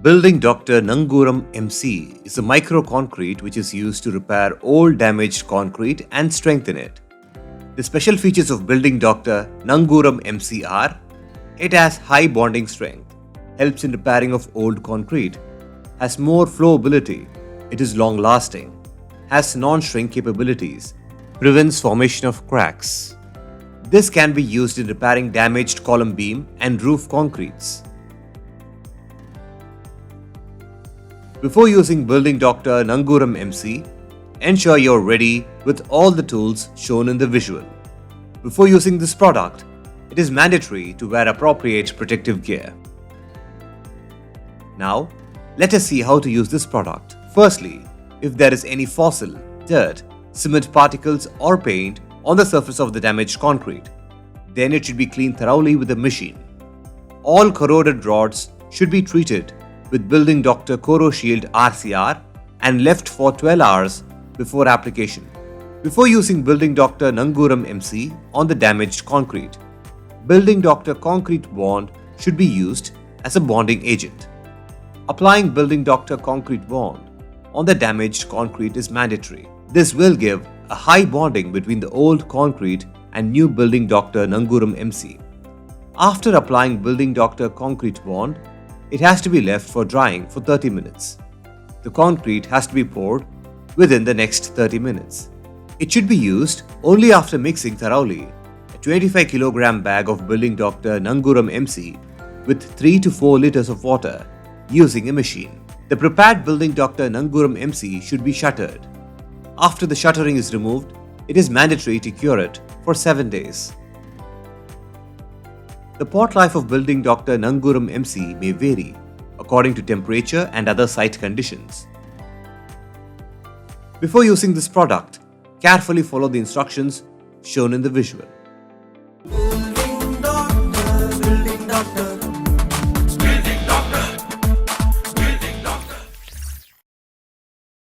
Building Doctor Nanguram MC is a micro-concrete which is used to repair old damaged concrete and strengthen it. The special features of Building Doctor Nanguram MC are: it has high bonding strength, helps in repairing of old concrete, has more flowability, it is long-lasting, has non-shrink capabilities, prevents formation of cracks. This can be used in repairing damaged column beam and roof concretes. Before using Building Doctor Nanguram MC, ensure you're ready with all the tools shown in the visual. Before using this product, it is mandatory to wear appropriate protective gear. Now, let us see how to use this product. Firstly, if there is any fossil, dirt, cement particles or paint on the surface of the damaged concrete, then it should be cleaned thoroughly with a machine. All corroded rods should be treated with Building Doctor Corro Shield RCR and left for 12 hours before application. Before using Building Doctor Nanguram MC on the damaged concrete, Building Doctor Concrete Bond should be used as a bonding agent. Applying Building Doctor Concrete Bond on the damaged concrete is mandatory. This will give a high bonding between the old concrete and new Building Doctor Nanguram MC. After applying Building Doctor Concrete Bond, it has to be left for drying for 30 minutes. The concrete has to be poured within the next 30 minutes. It should be used only after mixing thoroughly a 25 kg bag of Building Doctor Nanguram MC with 3 to 4 liters of water using a machine. The prepared Building Doctor Nanguram MC should be shuttered. After the shuttering is removed, it is mandatory to cure it for 7 days. The pot life of Building Doctor Nanguram MC may vary according to temperature and other site conditions. Before using this product, carefully follow the instructions shown in the visual. Building doctor, building doctor.